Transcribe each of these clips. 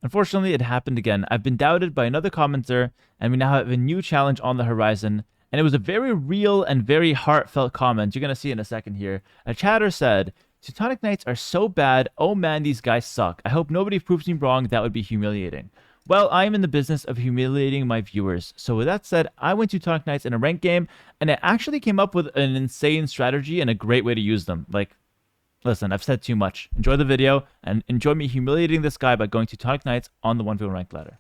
Unfortunately, it happened again. I've been doubted by another commenter, and we now have a new challenge on the horizon. And it was a very real and very heartfelt comment. You're going to see in a second here. A chatter said, Teutonic Knights are so bad. Oh man, these guys suck. I hope nobody proves me wrong. That would be humiliating. Well, I am in the business of humiliating my viewers. So with that said, I went to Teutonic Knights in a ranked game, and I actually came up with an insane strategy and a great way to use them. Like, listen, I've said too much. Enjoy the video, and enjoy me humiliating this guy by going to Teutonic Knights on the 1v1 ranked ladder.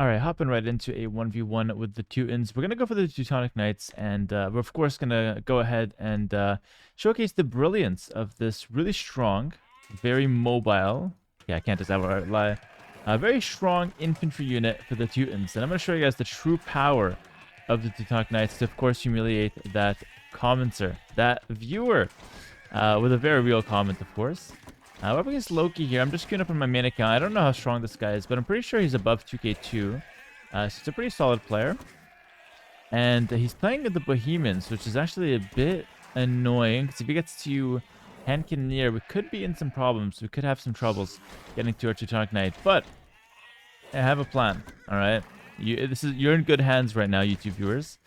Alright, hopping right into a 1v1 with the Teutons. We're going to go for the Teutonic Knights, and we're of course going to go ahead and showcase the brilliance of this really strong, very mobile, yeah, I can't just outright lie, very strong infantry unit for the Teutons. And I'm going to show you guys the true power of the Teutonic Knights to, of course, humiliate that commenter, that viewer, with a very real comment, of course. We're up against Loki here. I'm just queuing up on my main account. I don't know how strong this guy is, but I'm pretty sure he's above 2k2. So it's a pretty solid player. And he's playing with the Bohemians, which is actually a bit annoying, because if he gets to hand cannoneer, we could be in some problems. We could have some troubles getting to our Teutonic Knight. But I have a plan, alright? You're in good hands right now, YouTube viewers.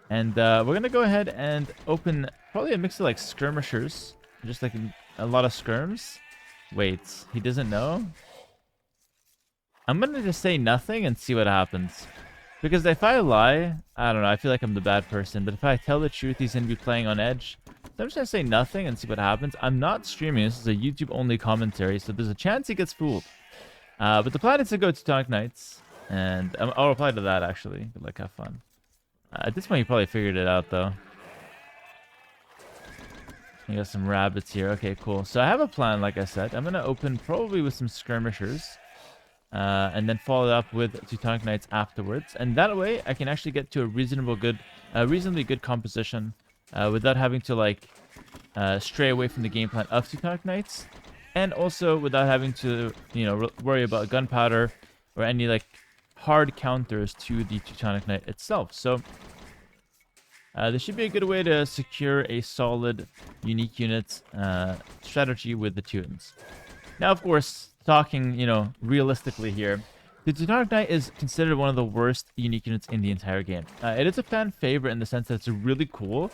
And we're going to go ahead and open probably a mix of like skirmishers. Just like a lot of skirms. Wait, he doesn't know? I'm going to just say nothing and see what happens. Because if I lie, I don't know, I feel like I'm the bad person. But if I tell the truth, he's going to be playing on edge. So I'm just going to say nothing and see what happens. I'm not streaming. This is a YouTube-only commentary, so there's a chance he gets fooled. But the plan is to go to Teutonic Knights. And I'll reply to that, actually. Good luck, have fun. At this point, you probably figured it out, though. You got some rabbits here. Okay, cool. So I have a plan, like I said. I'm going to open probably with some skirmishers. And then follow it up with Teutonic Knights afterwards. And that way, I can actually get to a reasonably good composition without having to, like, stray away from the game plan of Teutonic Knights. And also without having to, you know, worry about gunpowder or any, like, hard counters to the Teutonic Knight itself. So this should be a good way to secure a solid, unique unit strategy with the Teutons. Now, of course, talking, you know, realistically here, the Teutonic Knight is considered one of the worst unique units in the entire game. It is a fan favorite in the sense that it's really cool.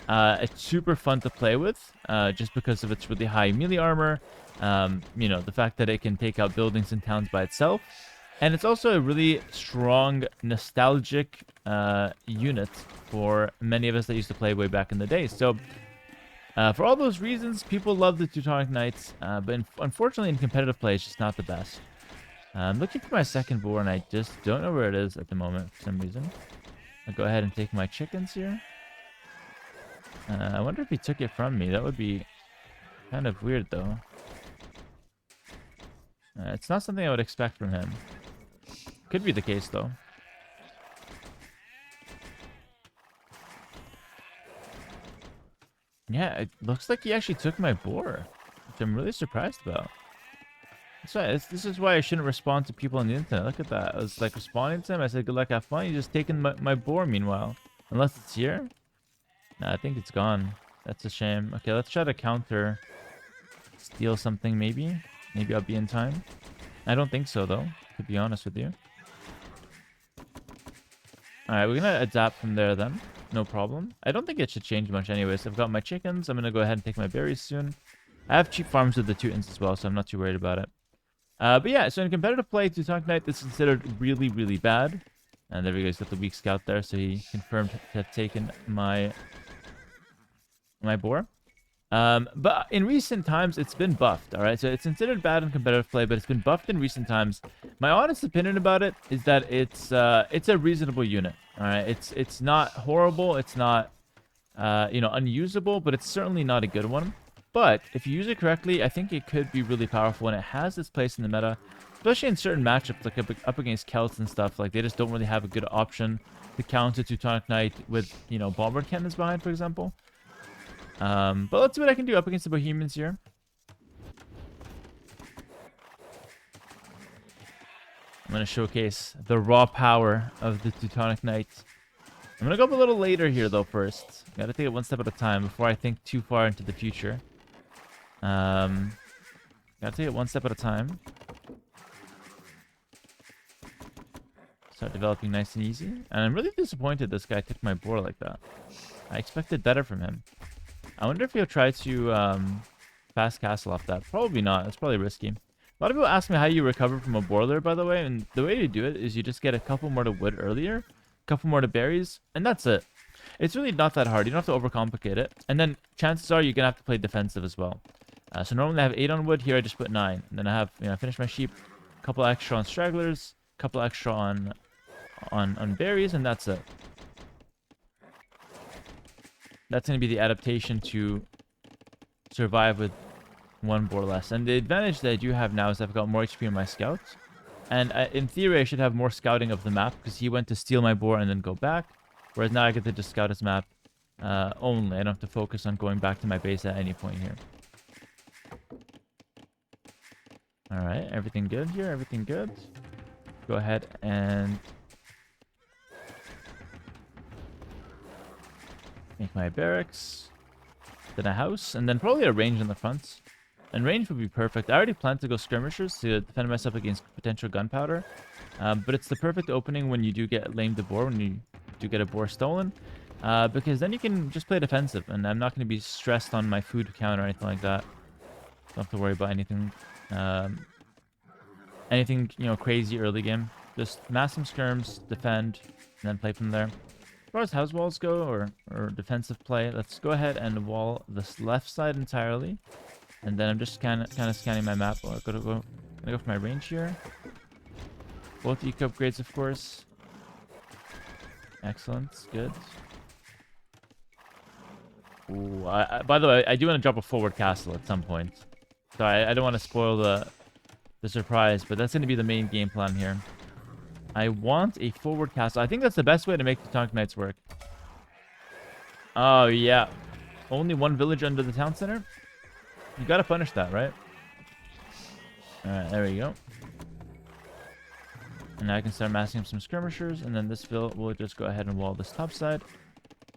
It's super fun to play with, just because of its really high melee armor. You know, the fact that it can take out buildings and towns by itself. And it's also a really strong, nostalgic unit for many of us that used to play way back in the day. So, for all those reasons, people love the Teutonic Knights, but unfortunately in competitive play, it's just not the best. I'm looking for my second boar, and I just don't know where it is at the moment for some reason. I'll go ahead and take my chickens here. I wonder if he took it from me. That would be kind of weird, though. It's not something I would expect from him. Could be the case, though. Yeah, it looks like he actually took my boar, which I'm really surprised about. That's why, this is why I shouldn't respond to people on the internet. Look at that. I was like responding to him. I said, good luck, have fun. He's just taking my boar meanwhile. Unless it's here? Nah, I think it's gone. That's a shame. Okay, let's try to counter. Steal something, maybe. Maybe I'll be in time. I don't think so, though, to be honest with you. Alright, we're going to adapt from there, then. No problem. I don't think it should change much anyways. I've got my chickens. I'm going to go ahead and take my berries soon. I have cheap farms with the Teutons as well, so I'm not too worried about it. But yeah, so in competitive play, Teutonic Knight is considered really, really bad. And there we go. He's got the weak scout there, so he confirmed to have taken my boar. But in recent times, it's been buffed, all right? So it's considered bad in competitive play, but it's been buffed in recent times. My honest opinion about it is that it's a reasonable unit, all right? It's not horrible. It's not, you know, unusable, but it's certainly not a good one. But if you use it correctly, I think it could be really powerful, and it has its place in the meta, especially in certain matchups, like up against Celts and stuff. Like, they just don't really have a good option to counter Teutonic Knight with, you know, bomber cannons behind, for example. But let's see what I can do up against the Bohemians here. I'm going to showcase the raw power of the Teutonic Knight. I'm going to go up a little later here, though, first. Got to take it one step at a time before I think too far into the future. Got to take it one step at a time. start developing nice and easy. And I'm really disappointed this guy took my boar like that. I expected better from him. I wonder if he'll try to fast castle off that. Probably not. It's probably risky. A lot of people ask me how you recover from a boiler, by the way. And the way to do it is you just get a couple more to wood earlier, a couple more to berries, and that's it. It's really not that hard. You don't have to overcomplicate it. And then chances are you're going to have to play defensive as well. So normally I have 8 on wood. Here I just put 9. And then I have, I finished my sheep, a couple extra on stragglers, a couple extra on berries, and that's it. That's going to be the adaptation to survive with 1 boar less. And the advantage that I do have now is I've got more HP on my scout. And in theory, I should have more scouting of the map because he went to steal my boar and then go back. Whereas now I get to just scout his map only. I don't have to focus on going back to my base at any point here. Alright, everything good here? Everything good? Go ahead and make my barracks. Then a house. And then probably a range in the front. And range would be perfect. I already planned to go skirmishers to defend myself against potential gunpowder. But it's the perfect opening when you do get lamed the boar, when you do get a boar stolen. Because then you can just play defensive. And I'm not going to be stressed on my food count or anything like that. Don't have to worry about anything. Anything, crazy early game. Just mass some skirms, defend, and then play from there. As far as house walls go, or defensive play, let's go ahead and wall this left side entirely. And then I'm just kind of scanning my map. I'm gonna go for my range here. Both eco upgrades, of course. Excellent, good. Ooh, by the way, I do want to drop a forward castle at some point. So I don't want to spoil the surprise, but that's going to be the main game plan here. I want a forward castle. I think that's the best way to make the Teutonic Knights work. Oh, yeah. Only 1 village under the town center? You gotta punish that, right? Alright, there we go. And now I can start massing up some skirmishers, and then this will just go ahead and wall this top side.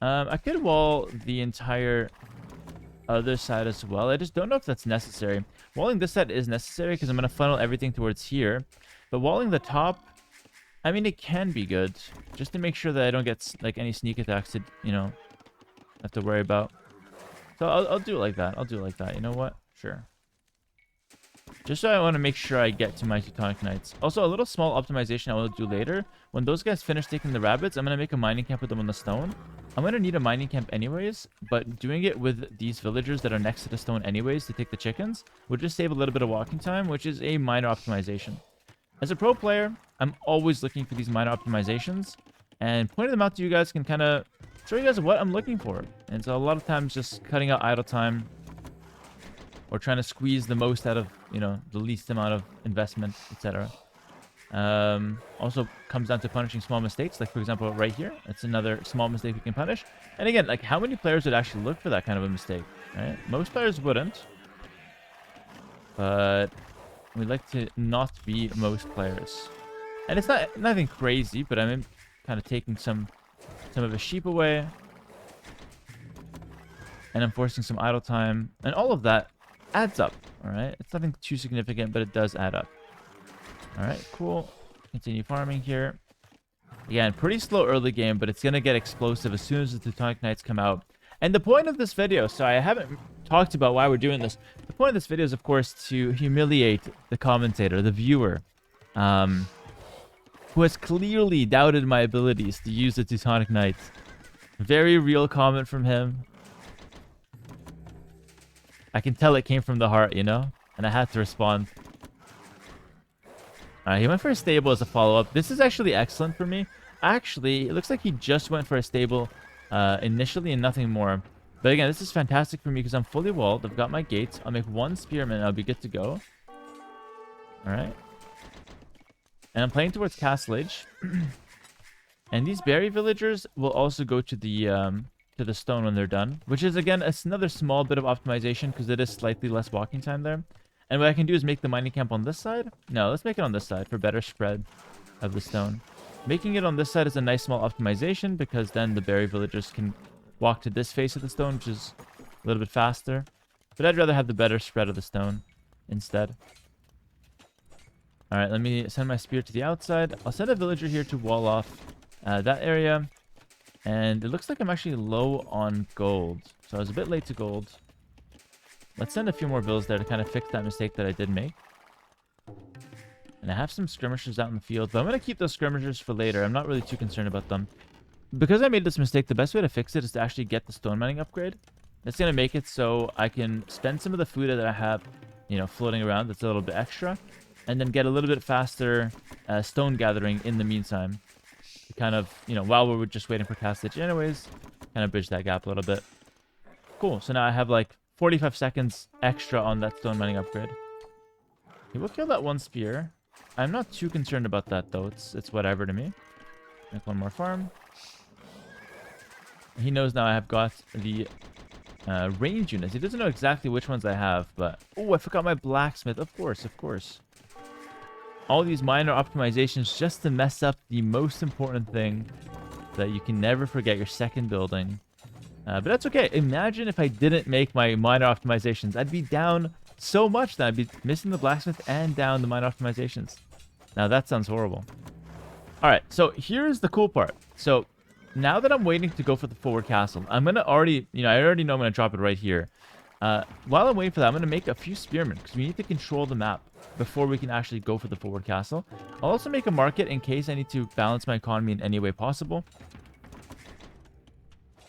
I could wall the entire other side as well. I just don't know if that's necessary. Walling this side is necessary because I'm going to funnel everything towards here. But walling the top, I mean, it can be good. Just to make sure that I don't get like any sneak attacks to, have to worry about. So I'll do it like that. I'll do it like that. You know what? Sure. Just so I want to make sure I get to my Teutonic Knights. Also, a little small optimization I will do later. When those guys finish taking the rabbits, I'm going to make a mining camp with them on the stone. I'm going to need a mining camp anyways, but doing it with these villagers that are next to the stone anyways to take the chickens would just save a little bit of walking time, which is a minor optimization. As a pro player, I'm always looking for these minor optimizations, and pointing them out to you guys can kind of show you guys what I'm looking for. And so a lot of times just cutting out idle time or trying to squeeze the most out of, the least amount of investment, etc. Also comes down to punishing small mistakes, like for example right here. That's another small mistake we can punish. And again, like how many players would actually look for that kind of a mistake, right? Most players wouldn't, but we like to not be most players. And it's not nothing crazy, but I'm kind of taking some of a sheep away, and I'm forcing some idle time, and all of that adds up. All right, it's nothing too significant, but it does add up. All right, cool. Continue farming here. Again, pretty slow early game, but it's gonna get explosive as soon as the Teutonic Knights come out. And the point of this video, so I haven't talked about why we're doing this. The point of this video is, of course, to humiliate the commentator, the viewer, who has clearly doubted my abilities to use the Teutonic Knights. Very real comment from him. I can tell it came from the heart, and I had to respond. Alright, he went for a stable as a follow-up. This is actually excellent for me. Actually, it looks like he just went for a stable initially and nothing more. But again, this is fantastic for me because I'm fully walled. I've got my gates. I'll make 1 spearman and I'll be good to go. Alright. And I'm playing towards Castle Age. And these berry villagers will also go to the stone when they're done. Which is, again, it's another small bit of optimization because it is slightly less walking time there. And what I can do is make the mining camp on this side. No, let's make it on this side for better spread of the stone. Making it on this side is a nice small optimization because then the berry villagers can walk to this face of the stone, which is a little bit faster. But I'd rather have the better spread of the stone instead. All right, let me send my spear to the outside. I'll send a villager here to wall off that area. And it looks like I'm actually low on gold. So I was a bit late to gold. Let's send a few more bills there to kind of fix that mistake that I did make. And I have some skirmishers out in the field, but I'm going to keep those skirmishers for later. I'm not really too concerned about them. Because I made this mistake, the best way to fix it is to actually get the stone mining upgrade. That's going to make it so I can spend some of the food that I have, you know, floating around that's a little bit extra. And then get a little bit faster stone gathering in the meantime. To kind of, you know, while we were just waiting for cast stitch anyways, kind of bridge that gap a little bit. Cool. So now I have like 45 seconds extra on that stone mining upgrade. He will kill that one spear. I'm not too concerned about that though. It's whatever to me. Make one more farm. He knows now I have got the range units. He doesn't know exactly which ones I have, but... Oh, I forgot my blacksmith. Of course, of course. All these minor optimizations just to mess up the most important thing that you can never forget, your second building. But that's okay. Imagine if I didn't make my minor optimizations. I'd be down so much that I'd be missing the blacksmith and down the minor optimizations. Now that sounds horrible. All right, so here's the cool part. So now that I'm waiting to go for the forward castle, I'm going to already, you know, I already know I'm going to drop it right here. While I'm waiting for that, I'm going to make a few spearmen because we need to control the map before we can actually go for the forward castle. I'll also make a market in case I need to balance my economy in any way possible.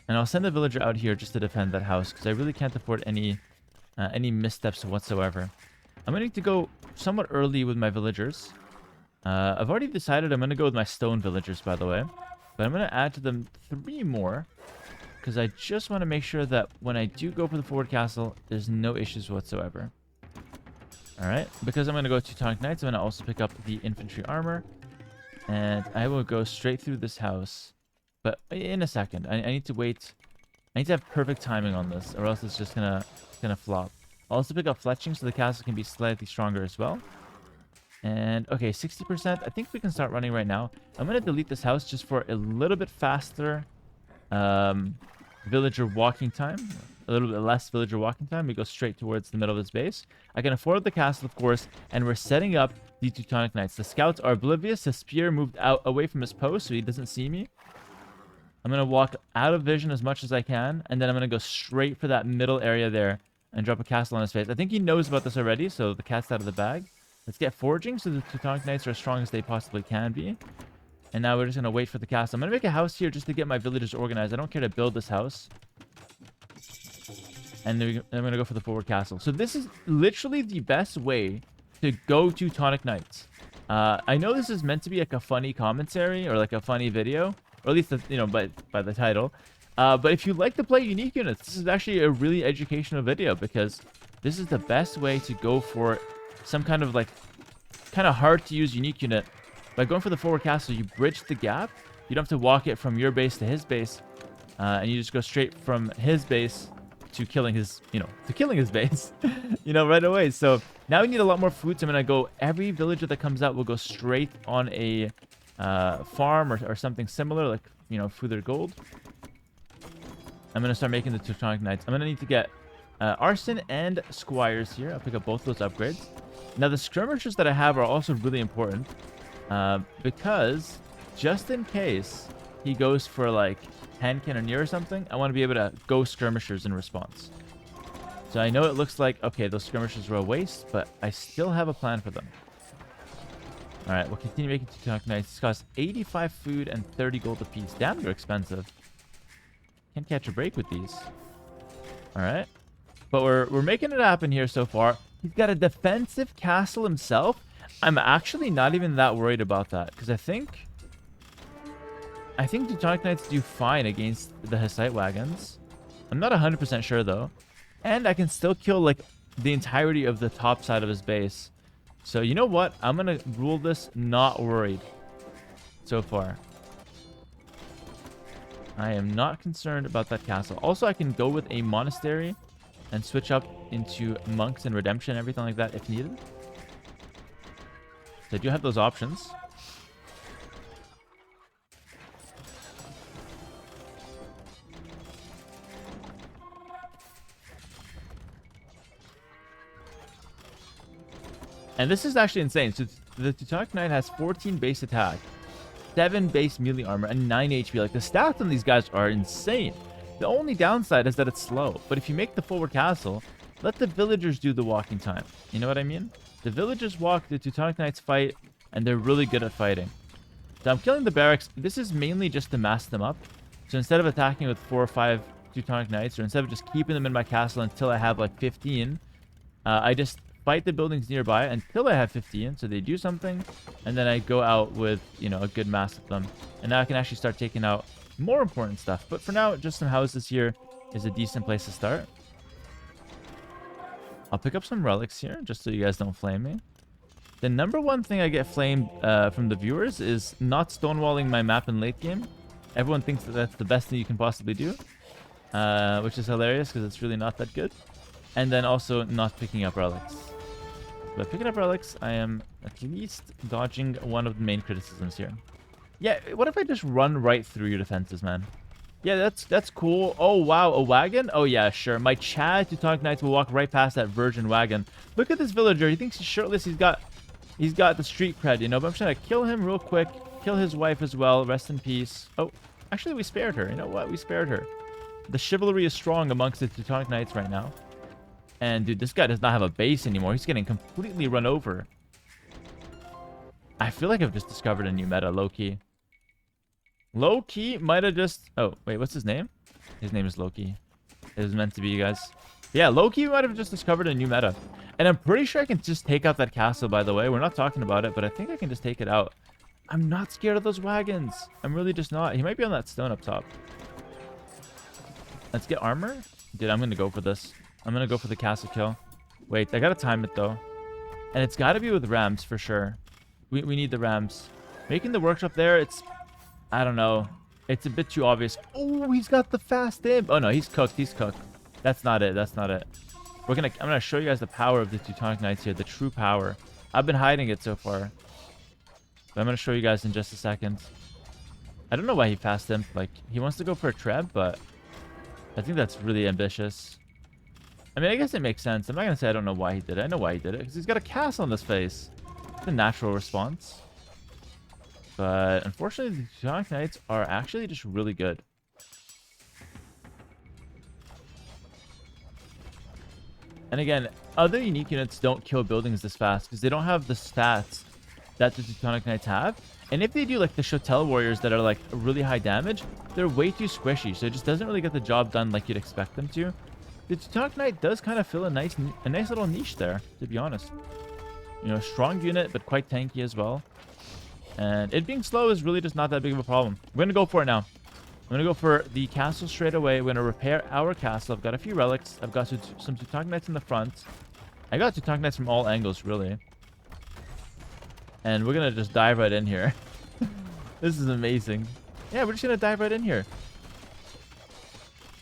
And I'll send a villager out here just to defend that house because I really can't afford any missteps whatsoever. I'm going to need to go somewhat early with my villagers. I've already decided I'm going to go with my stone villagers, by the way. But I'm going to add to them 3 more because I just want to make sure that when I do go for the forward castle, there's no issues whatsoever. Alright, because I'm going to go Teutonic Knights, I'm going to also pick up the infantry armor. And I will go straight through this house. But in a second, I need to wait. I need to have perfect timing on this, or else it's just gonna flop. I'll also pick up fletching so the castle can be slightly stronger as well. And, okay, 60%. I think we can start running right now. I'm going to delete this house just for a little bit faster villager walking time. A little bit less villager walking time. We go straight towards the middle of his base. I can afford the castle, of course, and we're setting up the Teutonic Knights. The scouts are oblivious. The spear moved out away from his post, so he doesn't see me. I'm going to walk out of vision as much as I can, and then I'm going to go straight for that middle area there and drop a castle on his face. I think he knows about this already, so the cat's out of the bag. Let's get foraging so the Teutonic Knights are as strong as they possibly can be. And now we're just going to wait for the castle. I'm going to make a house here just to get my villagers organized. I don't care to build this house. And then I'm going to go for the forward castle. So this is literally the best way to go Teutonic Knights. I know this is meant to be like a funny commentary or like a funny video. Or at least, you know, by the title. But if you like to play unique units, this is actually a really educational video because this is the best way to go for some kind of like kind of hard to use unique unit. By going for the forward castle, you bridge the gap. You don't have to walk it from your base to his base. And you just go straight from his base to killing his, base, right away. So now we need a lot more food. So I'm going to go, every villager that comes out will go straight on a farm or something similar, like, food or gold. I'm going to start making the Teutonic Knights. I'm going to need to get arson and squires here. I'll pick up both those upgrades. Now, the skirmishers that I have are also really important because just in case he goes for like 10 cannoneer or something, I want to be able to go skirmishers in response. So I know it looks like, okay, those skirmishers were a waste, but I still have a plan for them. All right, we'll continue making Teutonic Knights. This costs 85 food and 30 gold apiece. Damn, they're expensive. Can't catch a break with these. All right. But we're making it happen here so far. He's got a defensive castle himself. I'm actually not even that worried about that because I think Teutonic Knights do fine against the Hussite wagons. I'm not 100% sure though. And I can still kill like the entirety of the top side of his base. So you know what? I'm going to rule this not worried so far. I am not concerned about that castle. Also, I can go with a monastery and switch up into monks and redemption, everything like that if needed. So I do have those options. And this is actually insane. So the Teutonic Knight has 14 base attack, 7 base melee armor, and 9 HP. Like, the stats on these guys are insane. The only downside is that it's slow. But if you make the forward castle, let the villagers do the walking time. You know what I mean? The villagers walk, the Teutonic Knights fight, and they're really good at fighting. So I'm killing the barracks. This is mainly just to mask them up. So instead of attacking with 4 or 5 Teutonic Knights, or instead of just keeping them in my castle until I have like 15, I just fight the buildings nearby until I have 15, so they do something, and then I go out with, you know, a good mass of them. And now I can actually start taking out more important stuff. But for now, just some houses here is a decent place to start. I'll pick up some relics here, just so you guys don't flame me. The number one thing I get flamed from the viewers is not stonewalling my map in late game. Everyone thinks that that's the best thing you can possibly do, which is hilarious because it's really not that good. And then also not picking up relics. But picking up relics, I am at least dodging one of the main criticisms here. Yeah, what if I just run right through your defenses, man? Yeah, that's cool. Oh, wow, a wagon? Oh, yeah, sure. My Chad Teutonic Knights will walk right past that virgin wagon. Look at this villager. He thinks he's shirtless. He's got the street cred, you know? But I'm trying to kill him real quick. Kill his wife as well. Rest in peace. Oh, actually, we spared her. You know what? We spared her. The chivalry is strong amongst the Teutonic Knights right now. And, dude, this guy does not have a base anymore. He's getting completely run over. I feel like I've just discovered a new meta, low-key. Low-key might have just... Oh, wait, what's his name? His name is Loki. It was meant to be, you guys. Yeah, Loki might have just discovered a new meta. And I'm pretty sure I can just take out that castle, by the way. We're not talking about it, but I think I can just take it out. I'm not scared of those wagons. I'm really just not. He might be on that stone up top. Let's get armor. Dude, I'm going to go for this. I'm going to go for the castle kill. Wait, I got to time it, though. And it's got to be with rams, for sure. We need the rams. Making the workshop there, it's... I don't know. It's a bit too obvious. Oh, he's got the fast imp. Oh, no, he's cooked. He's cooked. That's not it. That's not it. I'm going to show you guys the power of the Teutonic Knights here. The true power. I've been hiding it so far. But I'm going to show you guys in just a second. I don't know why he fast imp. Like, he wants to go for a treb, but... I think that's really ambitious. I mean, I guess it makes sense. I'm not going to say I don't know why he did it. I know why he did it. Because he's got a castle on his face. It's a natural response. But unfortunately, the Teutonic Knights are actually just really good. And again, other unique units don't kill buildings this fast because they don't have the stats that the Teutonic Knights have. And if they do, like the Chotel Warriors that are like really high damage, they're way too squishy. So it just doesn't really get the job done like you'd expect them to. The Teutonic Knight does kind of fill a nice little niche there, to be honest. You know, strong unit, but quite tanky as well. And it being slow is really just not that big of a problem. We're going to go for it now. I'm going to go for the castle straight away. We're going to repair our castle. I've got a few relics. I've got some Teutonic Knights in the front. I got Teutonic Knights from all angles, really. And we're going to just dive right in here. This is amazing. Yeah, we're just going to dive right in here.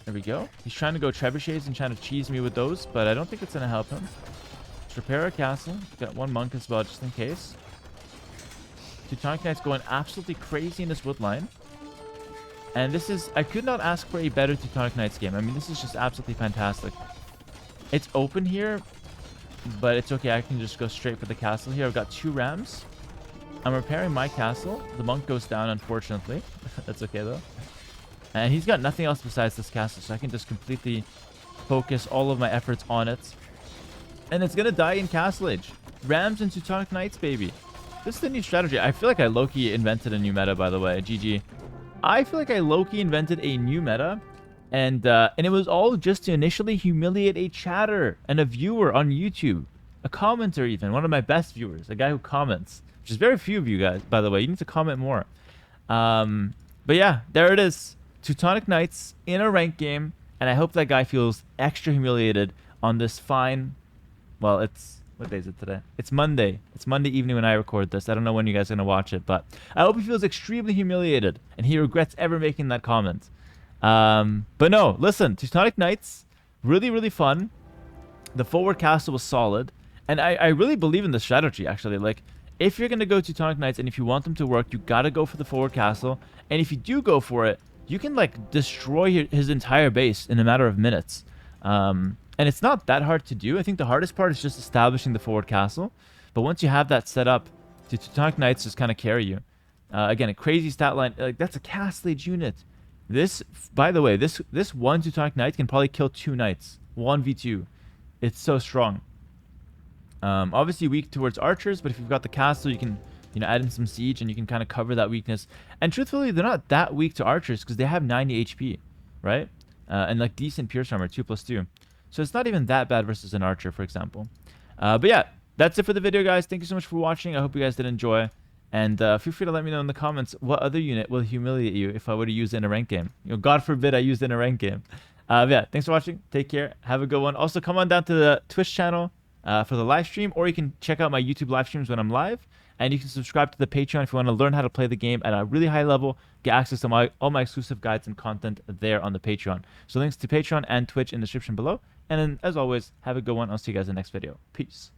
There we go. He's trying to go trebuchets and trying to cheese me with those, but I don't think it's going to help him. Let's repair our castle. Got one monk as well, just in case. Teutonic Knight's going absolutely crazy in this wood line. And this is... I could not ask for a better Teutonic Knights game. I mean, this is just absolutely fantastic. It's open here, but it's okay. I can just go straight for the castle here. I've got 2 rams. I'm repairing my castle. The monk goes down, unfortunately. That's okay, though. And he's got nothing else besides this castle, so I can just completely focus all of my efforts on it. And it's going to die in Castle Age. Rams and Teutonic Knights, baby. This is the new strategy. I feel like I low-key invented a new meta, by the way. GG. I feel like I low-key invented a new meta. And it was all just to initially humiliate a chatter and a viewer on YouTube. A commenter even. One of my best viewers. A guy who comments. Which is very few of you guys, by the way. You need to comment more. But yeah, there it is. Teutonic Knights in a ranked game. And I hope that guy feels extra humiliated on this fine... Well, it's... What day is it today? It's Monday. It's Monday evening when I record this. I don't know when you guys are going to watch it. But I hope he feels extremely humiliated. And he regrets ever making that comment. But no, listen. Teutonic Knights, really, really fun. The forward castle was solid. And I really believe in the strategy, actually. Like, if you're going to go Teutonic Knights and if you want them to work, you got to go for the forward castle. And if you do go for it, you can, like, destroy his entire base in a matter of minutes. And it's not that hard to do. I think the hardest part is just establishing the forward castle. But once you have that set up, The Teutonic Knights just kind of carry you. Again, a crazy stat line. Like, that's a Cast Age unit. This, by the way, this one Teutonic Knight can probably kill 2 knights. 1v2. It's so strong. Obviously weak towards archers, but if you've got the castle, you can, you know, add in some siege and you can kind of cover that weakness. And truthfully, they're not that weak to archers because they have 90 HP, right? And like decent pierce armor, 2+2. So it's not even that bad versus an archer, for example. But yeah, that's it for the video, guys. Thank you so much for watching. I hope you guys did enjoy. And feel free to let me know in the comments what other unit will humiliate you if I were to use it in a ranked game. You know, God forbid I used it in a ranked game. Yeah, thanks for watching. Take care. Have a good one. Also, come on down to the Twitch channel for the live stream, or you can check out my YouTube live streams when I'm live. And you can subscribe to the Patreon if you want to learn how to play the game at a really high level. Get access to all my exclusive guides and content there on the Patreon. So links to Patreon and Twitch in the description below. And then, as always, have a good one. I'll see you guys in the next video. Peace.